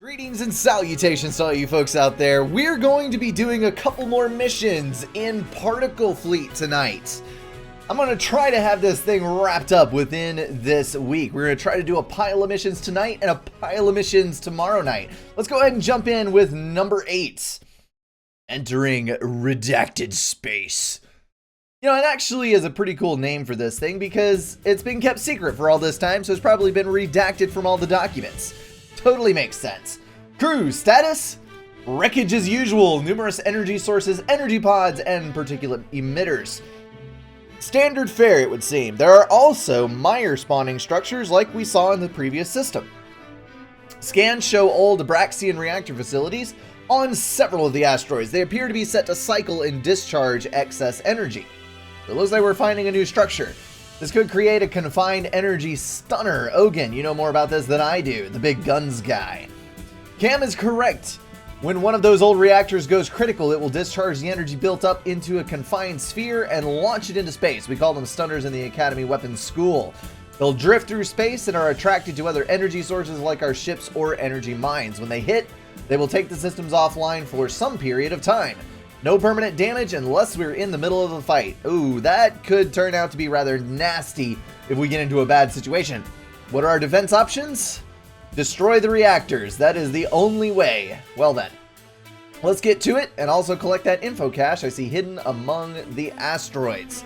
Greetings and salutations to all you folks out there. We're going to be doing a couple more missions in Particle Fleet tonight. I'm going to try to have this thing wrapped up within this week. We're going to try to do a pile of missions tonight and a pile of missions tomorrow night. Let's go ahead and jump in with number 8. Entering Redacted Space. You know, it actually is a pretty cool name for this thing because it's been kept secret for all this time, so it's probably been redacted from all the documents. Totally makes sense. Crew status: wreckage as usual, numerous energy sources, energy pods, and particulate emitters. Standard fare, it would seem. There are also mire spawning structures like we saw in the previous system. Scans show old Abraxian reactor facilities on several of the asteroids. They appear to be set to cycle and discharge excess energy. It looks like we're finding a new structure. This could create a confined energy stunner. Ogun, you know more about this than I do, the big guns guy. Cam is correct. When one of those old reactors goes critical, it will discharge the energy built up into a confined sphere and launch it into space. We call them stunners in the Academy Weapons School. They'll drift through space and are attracted to other energy sources like our ships or energy mines. When they hit, they will take the systems offline for some period of time. No permanent damage unless we're in the middle of the fight. Ooh, that could turn out to be rather nasty if we get into a bad situation. What are our defense options? Destroy the reactors. That is the only way. Well then, let's get to it and also collect that info cache I see hidden among the asteroids.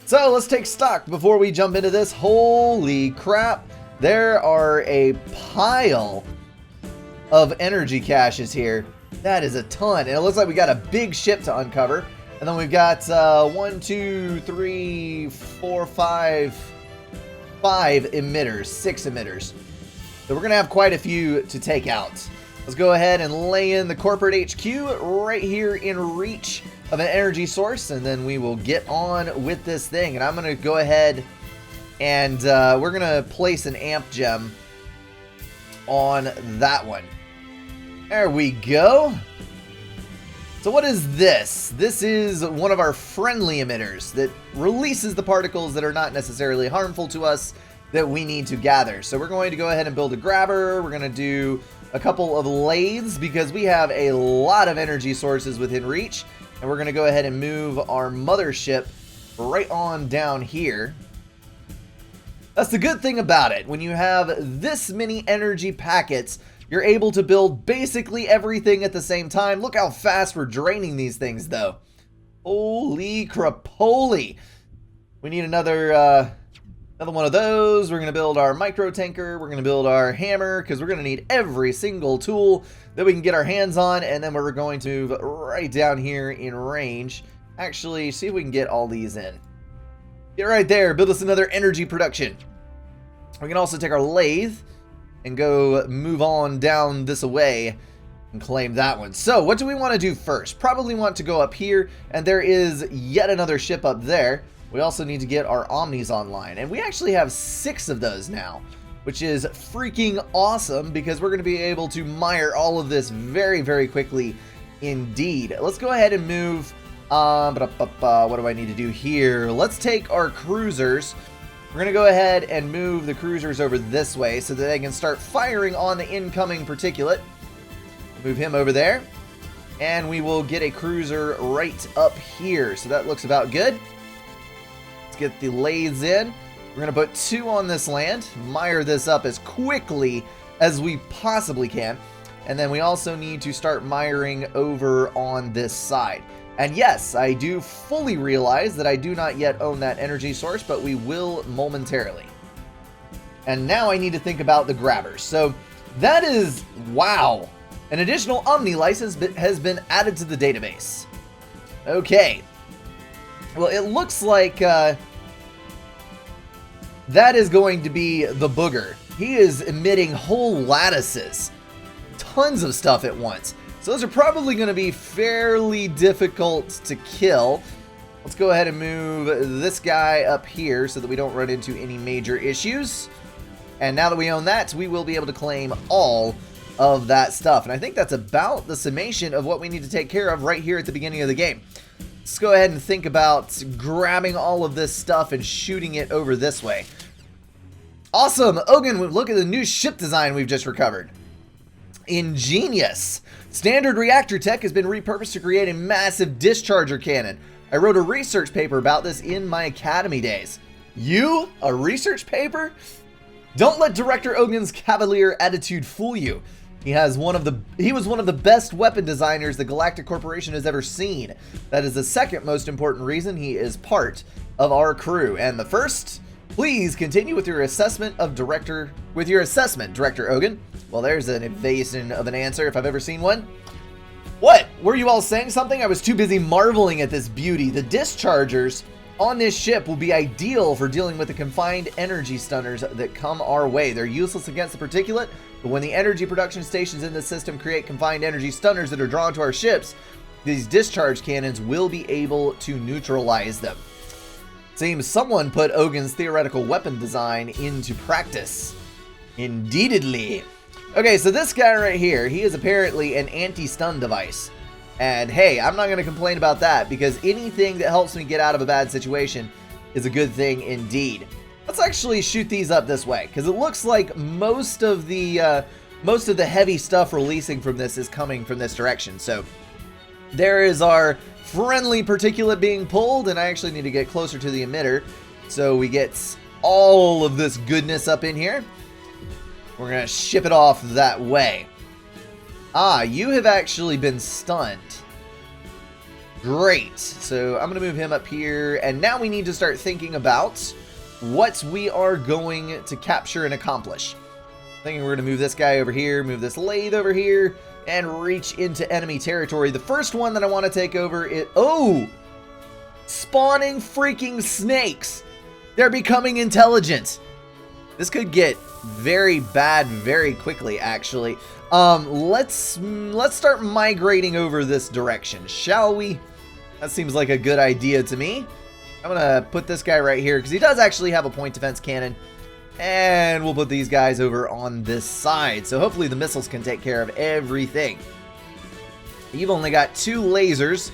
So let's take stock before we jump into this. Holy crap. There are a pile of energy caches here. That is a ton, and it looks like we got a big ship to uncover. And then we've got 5 emitters, 6 emitters. So we're gonna have quite a few to take out. Let's go ahead and lay in the corporate HQ right here in reach of an energy source, and then we will get on with this thing. And I'm gonna go ahead and we're gonna place an amp gem on that one. There we go. So what is this? This is one of our friendly emitters that releases the particles that are not necessarily harmful to us that we need to gather. So we're going to go ahead and build a grabber. We're going to do a couple of lathes because we have a lot of energy sources within reach. And we're going to go ahead and move our mothership right on down here. That's the good thing about it. When you have this many energy packets, you're able to build basically everything at the same time. Look how fast we're draining these things, though. Holy crapoly. We need another one of those. We're going to build our micro tanker. We're going to build our hammer because we're going to need every single tool that we can get our hands on. And then we're going to move right down here in range. Actually, see if we can get all these in. Get right there. Build us another energy production. We can also take our lathe and go move on down this way and claim that one. So what do we want to do first? Probably want to go up here, and there is yet another ship up there. We also need to get our Omnis online, and we actually have 6 of those now, which is freaking awesome because we're going to be able to mire all of this very, very quickly indeed. Let's go ahead and move. What do I need to do here? Let's take our cruisers. We're going to go ahead and move the cruisers over this way so that they can start firing on the incoming particulate. Move him over there. And we will get a cruiser right up here. So that looks about good. Let's get the lathes in. We're going to put 2 on this land. Mire this up as quickly as we possibly can. And then we also need to start miring over on this side. And yes, I do fully realize that I do not yet own that energy source, but we will momentarily. And now I need to think about the grabbers. So that is, wow. An additional Omni license has been added to the database. Okay. Well, it looks like that is going to be the booger. He is emitting whole lattices. Tons of stuff at once. So those are probably going to be fairly difficult to kill. Let's go ahead and move this guy up here so that we don't run into any major issues. And now that we own that, we will be able to claim all of that stuff. And I think that's about the summation of what we need to take care of right here at the beginning of the game. Let's go ahead and think about grabbing all of this stuff and shooting it over this way. Awesome! Ogun, look at the new ship design we've just recovered. Ingenious. Standard reactor tech has been repurposed to create a massive discharger cannon. I wrote a research paper about this in my academy days. You? A research paper? Don't let Director Ogin's cavalier attitude fool you. He was one of the best weapon designers the Galactic Corporation has ever seen. That is the second most important reason he is part of our crew. And the first, please continue with your assessment, Director Ogin. Well, there's an evasion of an answer if I've ever seen one. What? Were you all saying something? I was too busy marveling at this beauty. The dischargers on this ship will be ideal for dealing with the confined energy stunners that come our way. They're useless against the particulate, but when the energy production stations in the system create confined energy stunners that are drawn to our ships, these discharge cannons will be able to neutralize them. Seems someone put Ogin's theoretical weapon design into practice. Indeedly. Okay, so this guy right here, he is apparently an anti-stun device. And hey, I'm not going to complain about that, because anything that helps me get out of a bad situation is a good thing indeed. Let's actually shoot these up this way, because it looks like most of the heavy stuff releasing from this is coming from this direction. So there is our friendly particulate being pulled, and I actually need to get closer to the emitter so we get all of this goodness up in here. We're going to ship it off that way. Ah, you have actually been stunned. Great. So I'm going to move him up here. And now we need to start thinking about what we are going to capture and accomplish. I'm thinking we're going to move this guy over here, move this lathe over here, and reach into enemy territory. The first one that I want to take over is... Oh! Spawning freaking snakes! They're becoming intelligent. This could get very bad very quickly, actually. Let's start migrating over this direction, shall we? That seems like a good idea to me. I'm gonna put this guy right here because he does actually have a point defense cannon, and we'll put these guys over on this side. So hopefully the missiles can take care of everything. You've only got 2 lasers,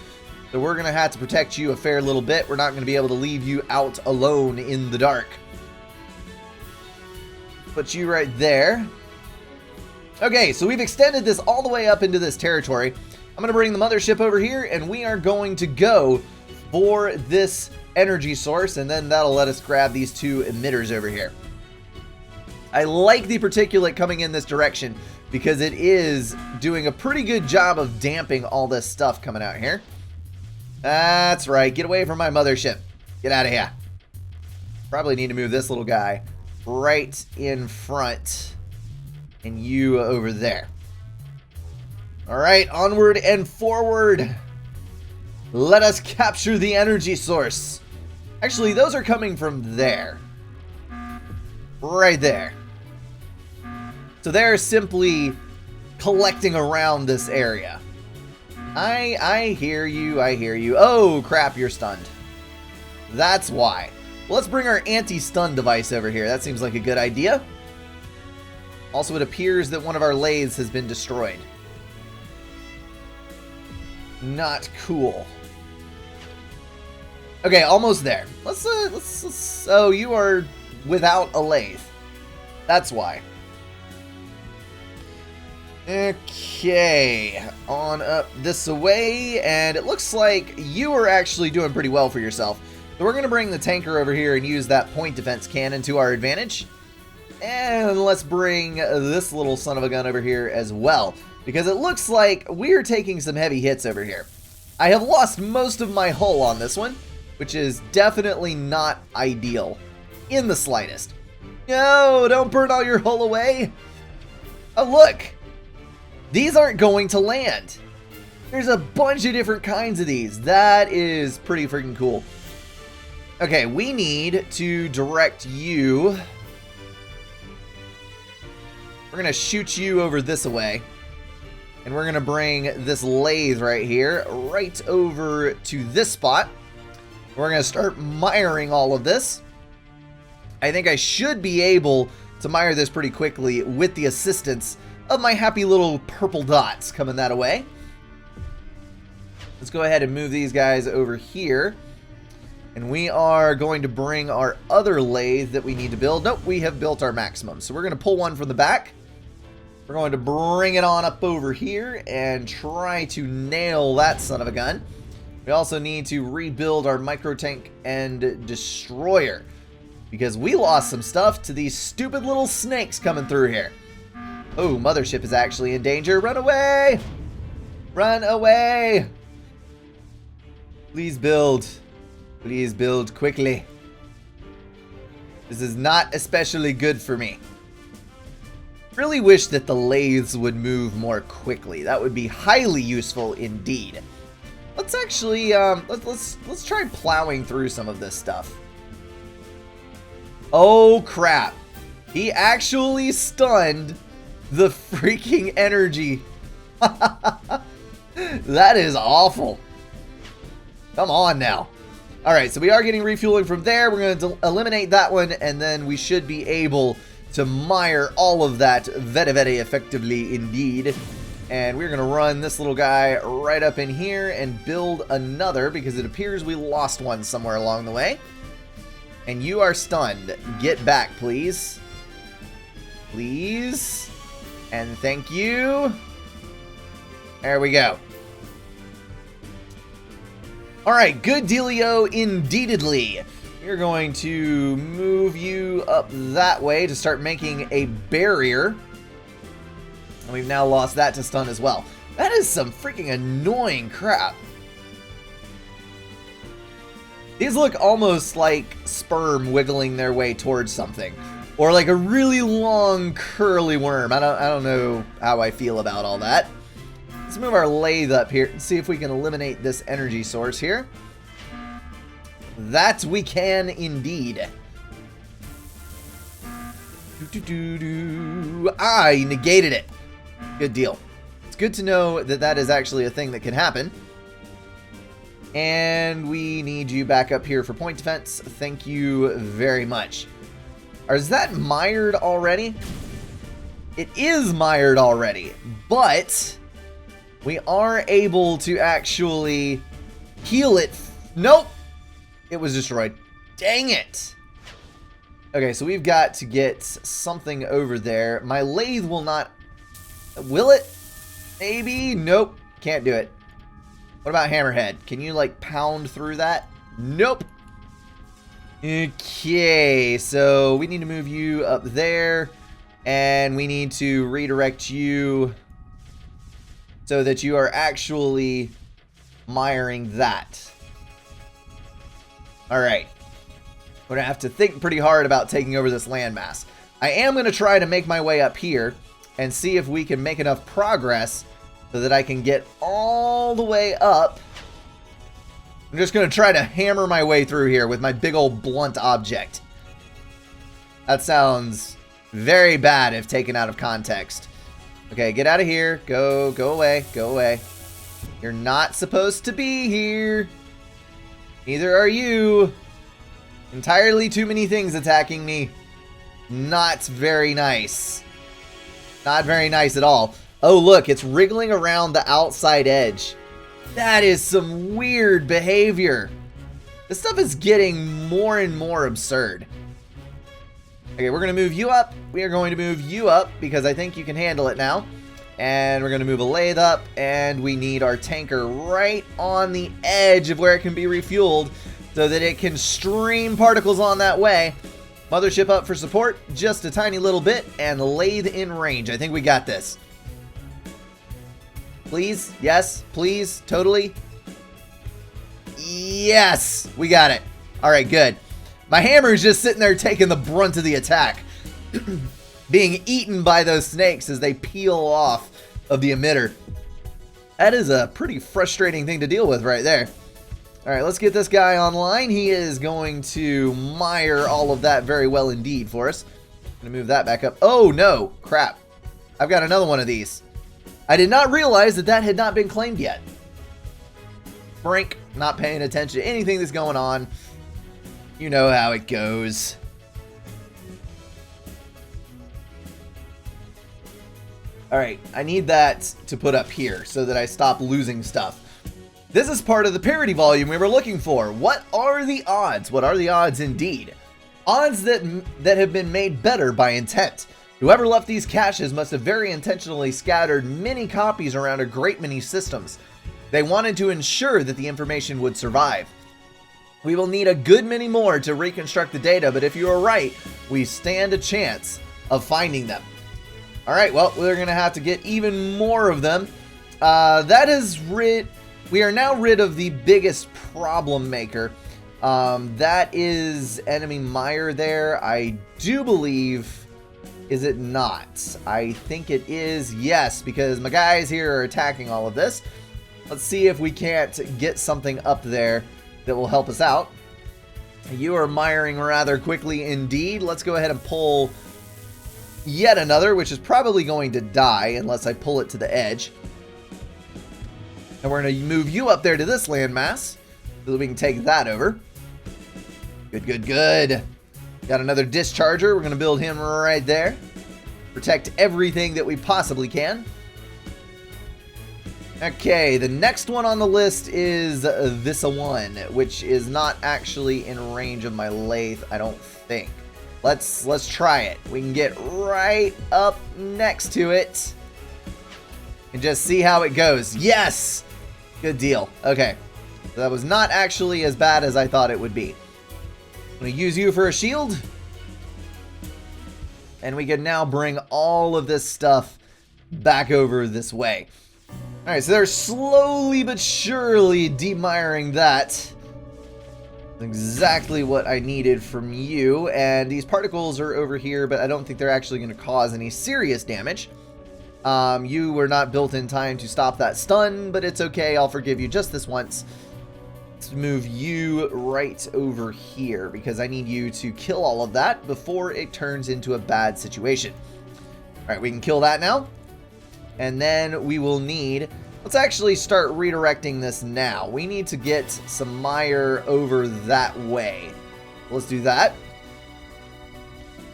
so we're gonna have to protect you a fair little bit. We're not gonna be able to leave you out alone in the dark. Put you right there. Okay, so we've extended this all the way up into this territory. I'm going to bring the mothership over here, and we are going to go for this energy source, and then that'll let us grab these 2 emitters over here. I like the particulate coming in this direction because it is doing a pretty good job of damping all this stuff coming out here. That's right. Get away from my mothership. Get out of here. Probably need to move this little guy right in front, and you over there. All right, onward and forward. Let us capture the energy source. Actually, those are coming from there. Right there. So they're simply collecting around this area. I hear you, I hear you. Oh, crap, you're stunned. That's why. Well, let's bring our anti-stun device over here. That seems like a good idea. Also, it appears that one of our lathes has been destroyed. Not cool. Okay, almost there. Let's oh, you are without a lathe. That's why. Okay, on up this way, and it looks like you are actually doing pretty well for yourself. So we're going to bring the tanker over here and use that point defense cannon to our advantage. And let's bring this little son of a gun over here as well, because it looks like we're taking some heavy hits over here. I have lost most of my hull on this one, which is definitely not ideal in the slightest. No, don't burn all your hull away. Oh, look. These aren't going to land. There's a bunch of different kinds of these. That is pretty freaking cool. Okay, we need to direct you. We're going to shoot you over this way. And we're going to bring this lathe right here, right over to this spot. We're going to start miring all of this. I think I should be able to mire this pretty quickly with the assistance of my happy little purple dots coming that way. Let's go ahead and move these guys over here. And we are going to bring our other lathe that we need to build. Nope, we have built our maximum. So we're going to pull one from the back. We're going to bring it on up over here and try to nail that son of a gun. We also need to rebuild our micro tank and destroyer, because we lost some stuff to these stupid little snakes coming through here. Oh, mothership is actually in danger. Run away! Run away! Please build. Please build quickly. This is not especially good for me. Really wish that the lathes would move more quickly. That would be highly useful indeed. Let's actually let's try plowing through some of this stuff. Oh crap. He actually stunned the freaking energy. That is awful. Come on now. Alright, so we are getting refueling from there. We're going to eliminate that one, and then we should be able to mire all of that very effectively indeed. And we're going to run this little guy right up in here and build another, because it appears we lost one somewhere along the way. And you are stunned. Get back, please. Please. And thank you. There we go. Alright, good dealio indeededly. We're going to move you up that way to start making a barrier. And we've now lost that to stun as well. That is some freaking annoying crap. These look almost like sperm wiggling their way towards something. Or like a really long curly worm. I don't know how I feel about all that. Let's move our lathe up here and see if we can eliminate this energy source here. That we can indeed. I negated it. Good deal. It's good to know that that is actually a thing that can happen. And we need you back up here for point defense. Thank you very much. Or is that mired already? It is mired already, but we are able to actually heal it. Nope. It was destroyed. Dang it. Okay, so we've got to get something over there. My lathe will not... Will it? Maybe? Nope. Can't do it. What about Hammerhead? Can you, like, pound through that? Nope. Okay, so we need to move you up there. And we need to redirect you so that you are actually miring that. Alright. We're going to have to think pretty hard about taking over this landmass. I am going to try to make my way up here and see if we can make enough progress so that I can get all the way up. I'm just going to try to hammer my way through here with my big old blunt object. That sounds very bad if taken out of context. Okay, get out of here. Go away. Go away. You're not supposed to be here. Neither are you. Entirely too many things attacking me. Not very nice. Not very nice at all. Oh, look, it's wriggling around the outside edge. That is some weird behavior. This stuff is getting more and more absurd. Okay, we're going to move you up. We are going to move you up because I think you can handle it now. And we're going to move a lathe up. And we need our tanker right on the edge of where it can be refueled so that it can stream particles on that way. Mothership up for support. Just a tiny little bit. And lathe in range. I think we got this. Please? Yes? Please? Totally? Yes! We got it. Alright, good. My hammer is just sitting there taking the brunt of the attack. Being eaten by those snakes as they peel off of the emitter. That is a pretty frustrating thing to deal with right there. Alright, let's get this guy online. He is going to mire all of that very well indeed for us. I'm going to move that back up. Oh, no. Crap. I've got another one of these. I did not realize that that had not been claimed yet. Brink, not paying attention to anything that's going on. You know how it goes. Alright, I need that to put up here so that I stop losing stuff. This is part of the parity volume we were looking for. What are the odds? What are the odds indeed? Odds that have been made better by intent. Whoever left these caches must have very intentionally scattered many copies around a great many systems. They wanted to ensure that the information would survive. We will need a good many more to reconstruct the data, but if you are right, we stand a chance of finding them. Alright, well, we're going to have to get even more of them. We are now rid of the biggest problem maker. That is enemy Mire there. I do believe, is it not? I think it is, yes, because my guys here are attacking all of this. Let's see if we can't get something up there that will help us out. You are miring rather quickly indeed. Let's go ahead and pull yet another, which is probably going to die unless I pull it to the edge. And we're going to move you up there to this landmass so that we can take that over. Good, good, good. Got another discharger. We're going to build him right there. Protect everything that we possibly can. Okay, the next one on the list is this one, which is not actually in range of my lathe, I don't think. Let's try it. We can get right up next to it and just see how it goes. Yes! Good deal. Okay, so that was not actually as bad as I thought it would be. I'm going to use you for a shield. And we can now bring all of this stuff back over this way. Alright, so they're slowly but surely demiring that. Exactly what I needed from you. And these particles are over here, but I don't think they're actually going to cause any serious damage. You were not built in time to stop that stun, but it's okay. I'll forgive you just this once. Let's move you right over here, because I need you to kill all of that before it turns into a bad situation. Alright, we can kill that now. And then we will need... Let's actually start redirecting this now. We need to get some mire over that way. Let's do that.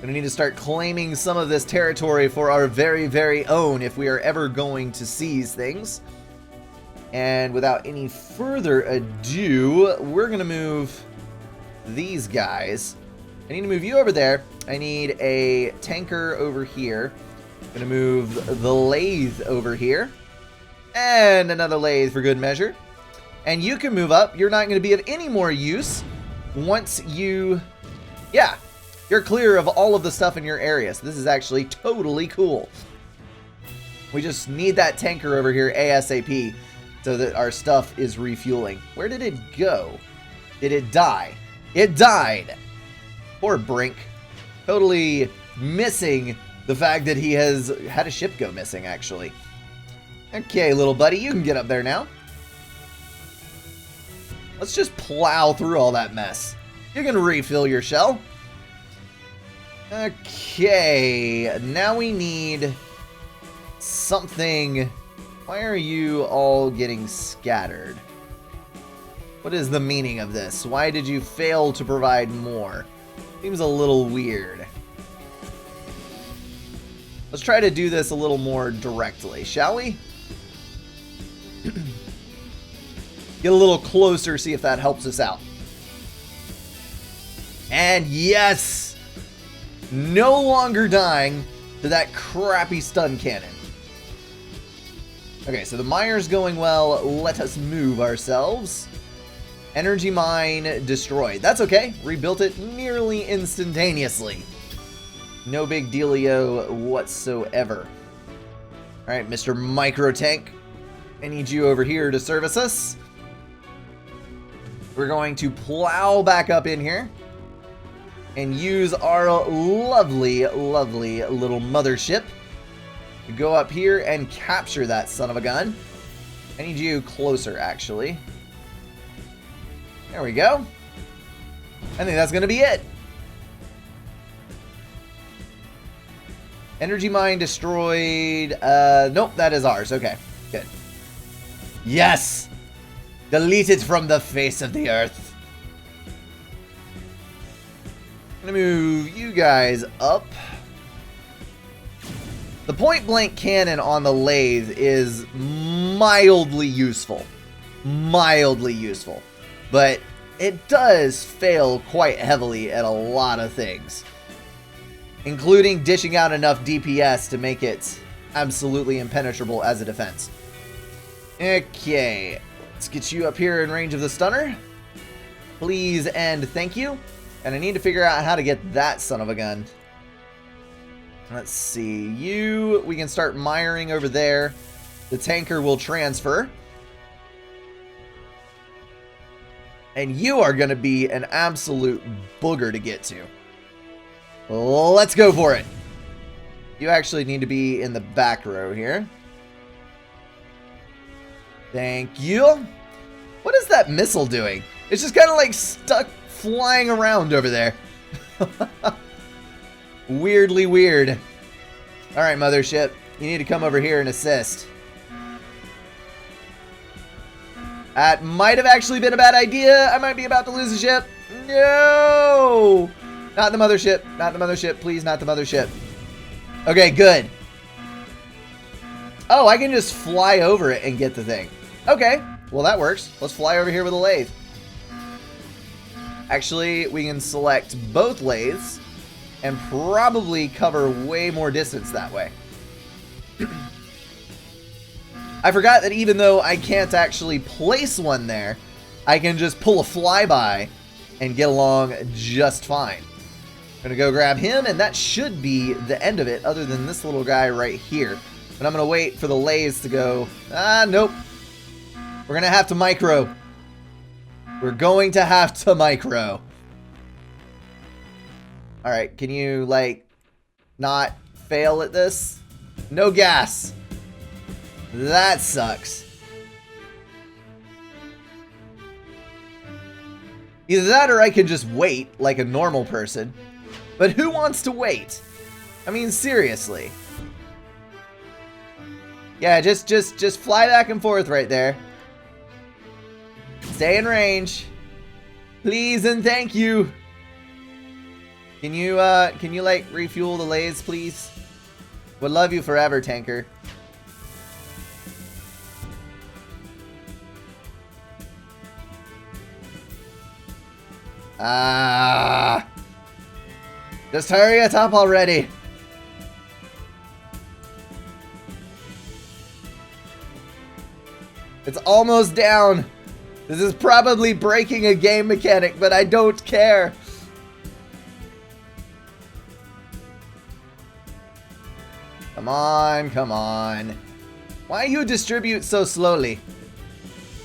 Gonna need to start claiming some of this territory for our very, very own if we are ever going to seize things. And without any further ado, we're gonna move these guys. I need to move you over there. I need a tanker over here. Gonna move the lathe over here. And another lathe for good measure. And you can move up. You're not going to be of any more use once you... Yeah, you're clear of all of the stuff in your area. So this is actually totally cool. We just need that tanker over here ASAP so that our stuff is refueling. Where did it go? Did it die? It died. Poor Brink. Totally missing the fact that he has had a ship go missing, actually. Okay, little buddy, you can get up there now. Let's just plow through all that mess. You can refill your shell. Okay, now we need something. Why are you all getting scattered? What is the meaning of this? Why did you fail to provide more? Seems a little weird. Let's try to do this a little more directly, shall we? Get a little closer, see if that helps us out. And yes! No longer dying to that crappy stun cannon. Okay, so the mire's going well. Let us move ourselves. Energy mine destroyed. That's okay. Rebuilt it nearly instantaneously. No big dealio whatsoever. Alright, Mr. Micro Tank. I need you over here to service us. We're going to plow back up in here and use our lovely, lovely little mothership to go up here and capture that son of a gun. I need you closer, actually. There we go. I think that's going to be it. Energy mine destroyed. Nope, that is ours. Okay, good. Yes! Deleted from the face of the earth. I'm gonna move you guys up. The point blank cannon on the lathe is mildly useful. Mildly useful. But it does fail quite heavily at a lot of things. including dishing out enough DPS to make it absolutely impenetrable as a defense. Okay, let's get you up here in range of the stunner. Please and thank you. And I need to figure out how to get that son of a gun. Let's see. You, we can start miring over there. The tanker will transfer. And you are going to be an absolute booger to get to. Let's go for it. You actually need to be in the back row here. Thank you. What is that missile doing? It's just kind of like stuck flying around over there. Weirdly weird. Alright, Mothership. You need to come over here and assist. That might have actually been a bad idea. I might be about to lose the ship. No! Not the Mothership. Not the Mothership. Please, not the Mothership. Okay, good. Oh, I can just fly over it and get the thing. Okay. Well, that works. Let's fly over here with a lathe. Actually, we can select both lathes and probably cover way more distance that way. I forgot that even though I can't actually place one there, I can just pull a flyby and get along just fine. I'm gonna go grab him, and that should be the end of it, other than this little guy right here. But I'm gonna wait for the lathes to go. Nope. We're gonna have to micro. We're going to have to micro. Alright, can you, like, not fail at this? No gas. That sucks. Either that or I can just wait like a normal person. But who wants to wait? I mean, seriously. Yeah, just fly back and forth right there. Stay in range. Please and thank you. Can you like refuel the lathes, please? Would love you forever, tanker. Just hurry it up already. It's almost down. This is probably breaking a game mechanic, but I don't care. Come on, come on. Why you distribute so slowly?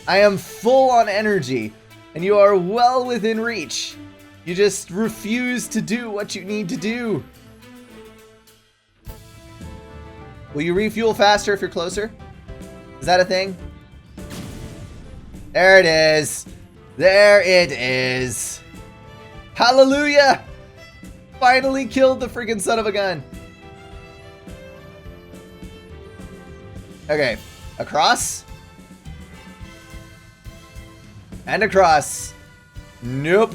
I am full on energy, and you are well within reach. You just refuse to do what you need to do. Will you refuel faster if you're closer? Is that a thing? There it is. There it is. Hallelujah! Finally killed the freaking son of a gun. Okay, across. And across. Nope,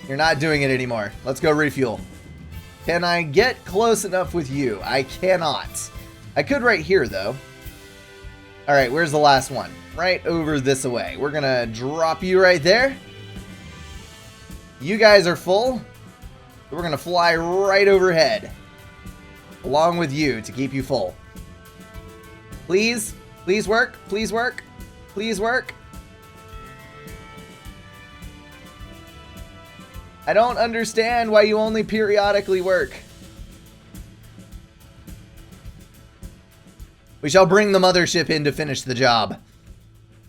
you're not doing it anymore. Let's go refuel. Can I get close enough with you? I cannot. I could right here, though. Alright, where's the last one? Right over this way. We're gonna drop you right there. You guys are full. We're gonna fly right overhead. Along with you to keep you full. Please, please work, please work, please work. I don't understand why you only periodically work. We shall bring the mothership in to finish the job.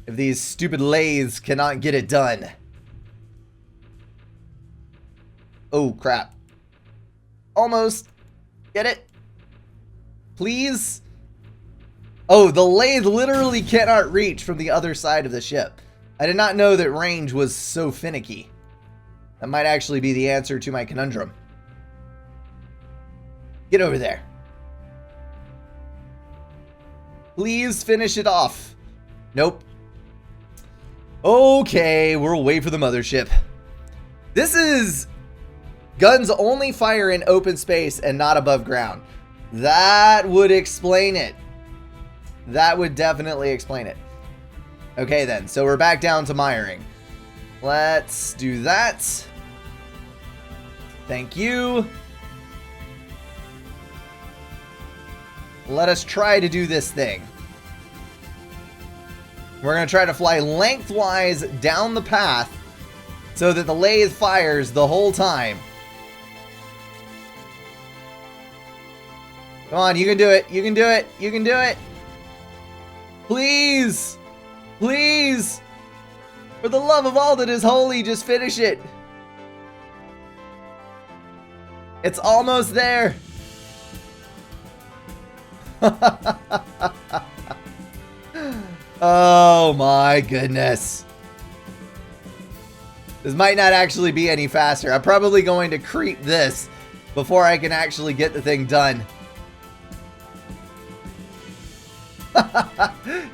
If these stupid lathes cannot get it done. Oh, crap. Almost. Get it? Please? Oh, the lathe literally cannot reach from the other side of the ship. I did not know that range was so finicky. That might actually be the answer to my conundrum. Get over there. Please finish it off. Nope. Okay, we'll wait for the mothership. This is... guns only fire in open space and not above ground. That would explain it. That would definitely explain it. Okay then, so we're back down to miring. Let's do that. Thank you. Let us try to do this thing. We're going to try to fly lengthwise down the path so that the lathe fires the whole time. Come on, you can do it. You can do it. You can do it. Please. Please. For the love of all that is holy, just finish it. It's almost there. Oh my goodness. This might not actually be any faster. I'm probably going to creep this before I can actually get the thing done.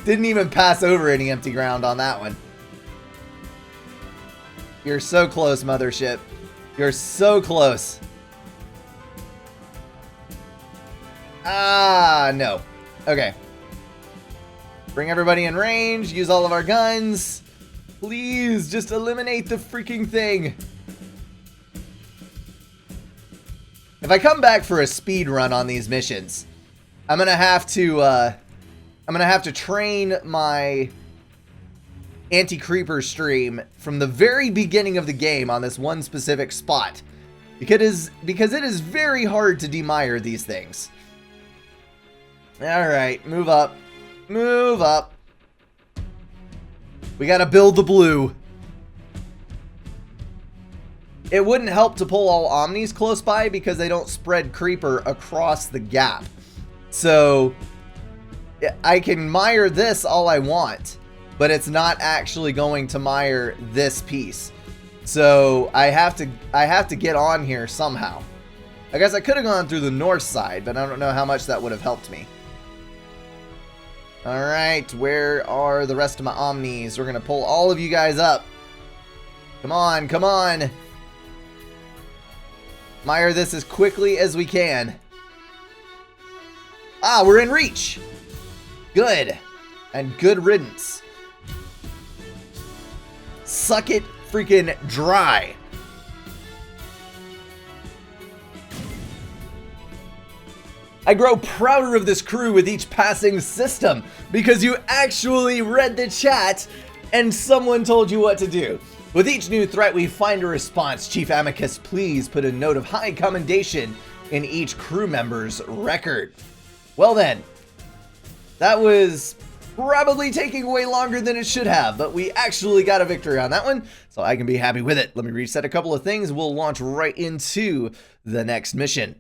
Didn't even pass over any empty ground on that one. You're so close, mothership. You're so close. Ah, no. Okay. Bring everybody in range. Use all of our guns. Please, just eliminate the freaking thing. If I come back for a speed run on these missions, I'm gonna have to train my anti-creeper stream from the very beginning of the game on this one specific spot, because it is very hard to demire these things. All right, move up. Move up. We gotta build the blue. It wouldn't help to pull all Omnis close by because they don't spread creeper across the gap. So I can mire this all I want, but it's not actually going to mire this piece. So I have to get on here somehow. I guess I could have gone through the north side, but I don't know how much that would have helped me. Alright, where are the rest of my Omnis? We're going to pull all of you guys up. Come on, come on. Mire this as quickly as we can. Ah, we're in reach. Good. And good riddance. Suck it freaking dry. I grow prouder of this crew with each passing system because you actually read the chat and someone told you what to do. With each new threat, we find a response. Chief Amicus, please put a note of high commendation in each crew member's record. Well then, that was probably taking way longer than it should have, but we actually got a victory on that one, so I can be happy with it. Let me reset a couple of things. We'll launch right into the next mission.